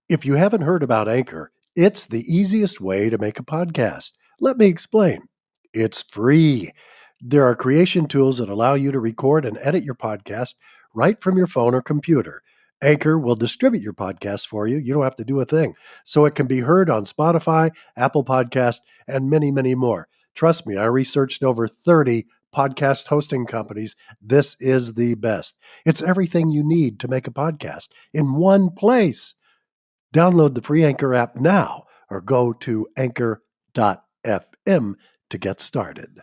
If you haven't heard about Anchor, it's the easiest way to make a podcast. Let me explain. It's free. There are creation tools that allow you to record and edit your podcast right from your phone or computer. Anchor will distribute your podcast for you. You don't have to do a thing. So it can be heard on Spotify, Apple Podcast, and many, many more. Trust me, I researched over 30 podcast hosting companies. This is the best. It's everything you need to make a podcast in one place. Download the free Anchor app now or go to anchor.fm to get started.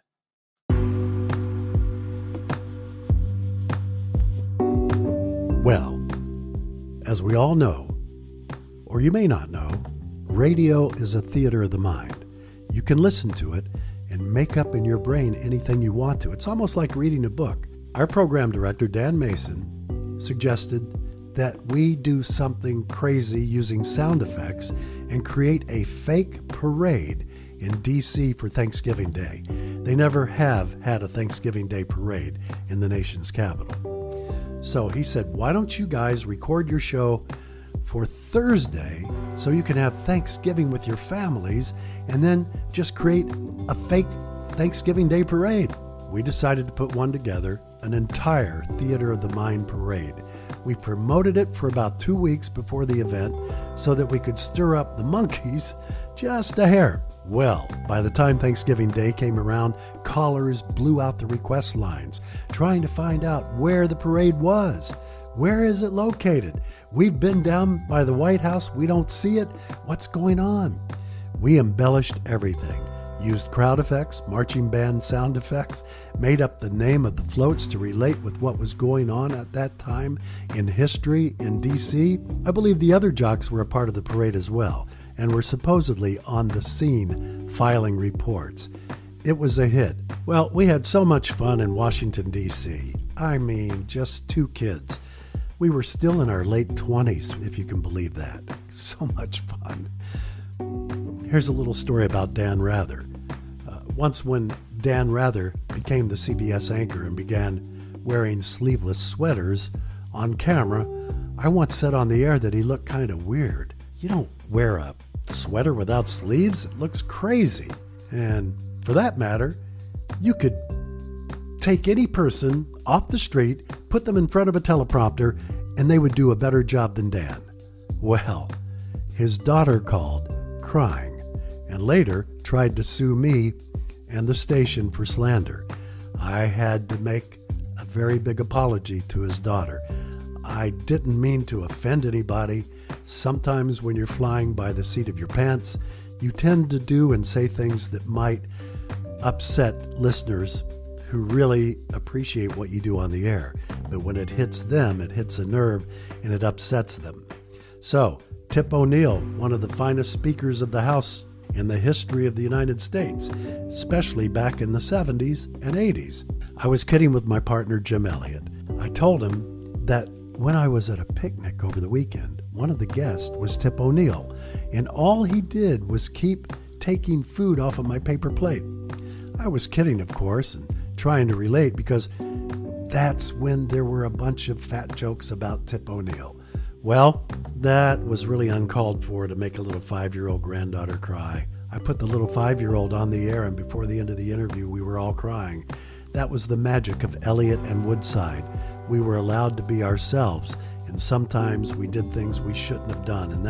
Well, as we all know, or you may not know, radio is a theater of the mind. You can listen to it and make up in your brain anything you want to. It's almost like reading a book. Our program director, Dan Mason, suggested that we do something crazy using sound effects and create a fake parade in DC for Thanksgiving Day. They never have had a Thanksgiving Day parade in the nation's capital. So he said, why don't you guys record your show for Thursday so you can have Thanksgiving with your families and then just create a fake Thanksgiving Day parade. We decided to put one together, an entire Theater of the Mind parade. We promoted it for about 2 weeks before the event so that we could stir up the monkeys just a hair. Well, by the time Thanksgiving Day came around, callers blew out the request lines, trying to find out where the parade was. Where is it located? We've been down by the White House. We don't see it. What's going on? We embellished everything. Used crowd effects, marching band sound effects, made up the name of the floats to relate with what was going on at that time in history in D.C. I believe the other jocks were a part of the parade as well and were supposedly on the scene filing reports. It was a hit. Well, we had so much fun in Washington, D.C. I mean, just 2 kids. We were still in our late 20s, if you can believe that. So much fun. Here's a little story about Dan Rather. Once when Dan Rather became the CBS anchor and began wearing sleeveless sweaters on camera, I once said on the air that he looked kind of weird. You don't wear a sweater without sleeves. It looks crazy. And for that matter, you could take any person off the street, put them in front of a teleprompter, and they would do a better job than Dan. Well, his daughter called crying and later tried to sue me and the station for slander. I had to make a very big apology to his daughter. I didn't mean to offend anybody. Sometimes when you're flying by the seat of your pants, you tend to do and say things that might upset listeners who really appreciate what you do on the air. But when it hits them, it hits a nerve and it upsets them. So, Tip O'Neill, one of the finest speakers of the House in the history of the United States, especially back in the 70s and 80s. I was kidding with my partner, Jim Elliott. I told him that when I was at a picnic over the weekend, one of the guests was Tip O'Neill, and all he did was keep taking food off of my paper plate. I was kidding, of course, and trying to relate because that's when there were a bunch of fat jokes about Tip O'Neill. Well, that was really uncalled for to make a little 5-year-old granddaughter cry. I put the little 5-year-old on the air, and before the end of the interview, we were all crying. That was the magic of Elliott and Woodside. We were allowed to be ourselves, and sometimes we did things we shouldn't have done, and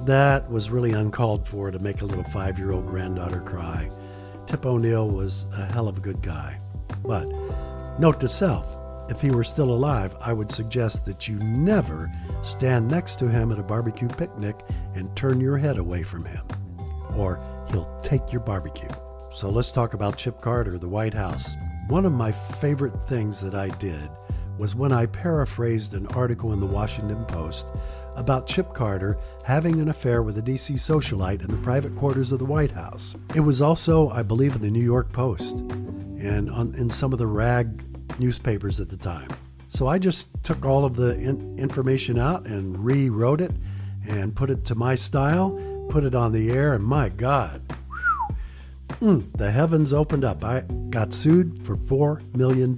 that was really uncalled for to make a little 5-year-old granddaughter cry. Tip O'Neill was a hell of a good guy. But note to self, if he were still alive, I would suggest that you never stand next to him at a barbecue picnic and turn your head away from him, or he'll take your barbecue. So let's talk about Chip Carter, the White House. One of my favorite things that I did was when I paraphrased an article in the Washington Post about Chip Carter having an affair with a DC socialite in the private quarters of the White House. It was also, I believe, in the New York Post and in some of the rag newspapers at the time. So I just took all of the information out and rewrote it and put it to my style, put it on the air, and my God, the heavens opened up. I got sued for $4 million.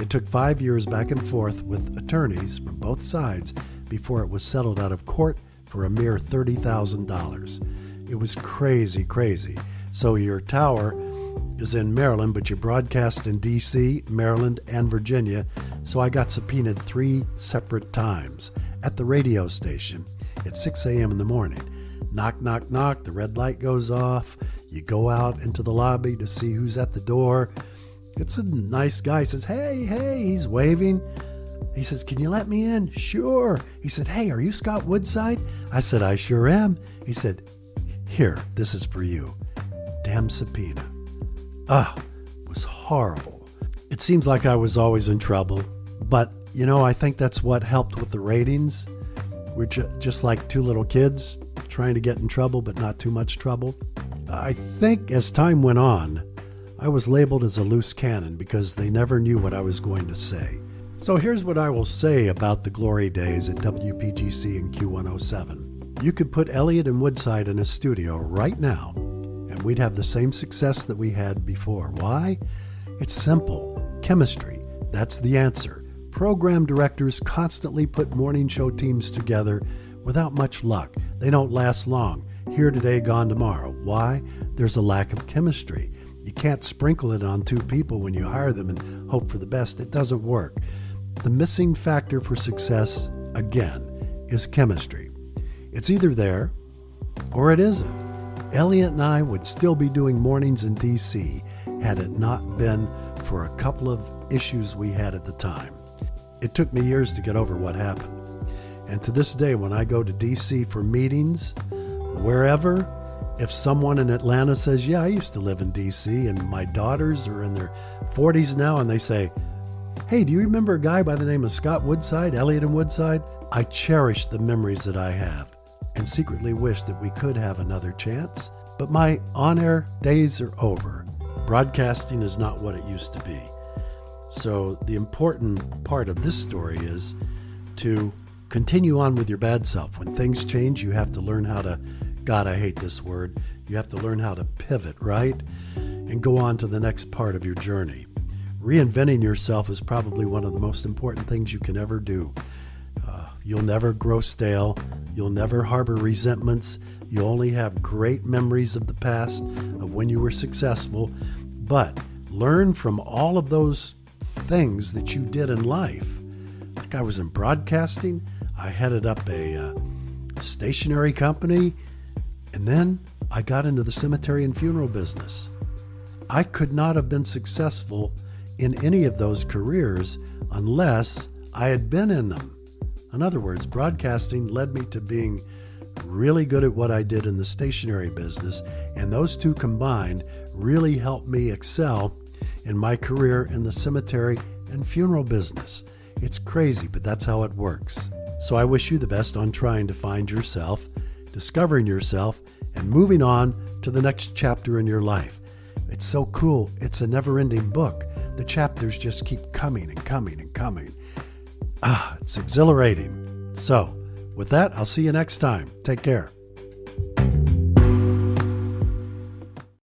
It took 5 years back and forth with attorneys from both sides before it was settled out of court for a mere $30,000. It was crazy, crazy. So your tower is in Maryland, but you broadcast in D.C., Maryland, and Virginia. So I got subpoenaed 3 separate times at the radio station at 6 a.m. in the morning. Knock, knock, knock. The red light goes off. You go out into the lobby to see who's at the door. It's a nice guy. He says, hey, he's waving. He says, can you let me in? Sure. He said, hey, are you Scott Woodside? I said, I sure am. He said, here, this is for you. Damn subpoena. It was horrible. It seems like I was always in trouble, but I think that's what helped with the ratings. We're just like 2 little kids trying to get in trouble, but not too much trouble. I think as time went on, I was labeled as a loose cannon because they never knew what I was going to say. So here's what I will say about the glory days at Wpgc and Q107. You could put Elliott and Woodside in a studio right now, and we'd have the same success that we had before. Why? It's simple. Chemistry. That's the answer. Program directors constantly put morning show teams together without much luck. They don't last long. Here today, gone tomorrow. Why? There's a lack of chemistry. You can't sprinkle it on 2 people when you hire them and hope for the best. It doesn't work. The missing factor for success, again, is chemistry. It's either there or it isn't. Elliott and I would still be doing mornings in D.C. had it not been for a couple of issues we had at the time. It took me years to get over what happened. And to this day, when I go to D.C. for meetings, wherever, if someone in Atlanta says, yeah, I used to live in D.C., and my daughters are in their 40s now, and they say, hey, do you remember a guy by the name of Scott Woodside, Elliott and Woodside? I cherish the memories that I have and secretly wish that we could have another chance. But my on-air days are over. Broadcasting is not what it used to be. So the important part of this story is to continue on with your bad self. When things change, you have to learn how to, God, I hate this word, you have to learn how to pivot, right? And go on to the next part of your journey. Reinventing yourself is probably one of the most important things you can ever do. You'll never grow stale. You'll never harbor resentments. You only have great memories of the past, of when you were successful. But learn from all of those things that you did in life. Like I was in broadcasting. I headed up a stationery company. And then I got into the cemetery and funeral business. I could not have been successful in any of those careers unless I had been in them. In other words, broadcasting led me to being really good at what I did in the stationery business, and those 2 combined really helped me excel in my career in the cemetery and funeral business. It's crazy, but that's how it works. So I wish you the best on trying to find yourself, discovering yourself, and moving on to the next chapter in your life. It's so cool. It's a never-ending book. The chapters just keep coming and coming and coming. It's exhilarating. So, with that, I'll see you next time. Take care.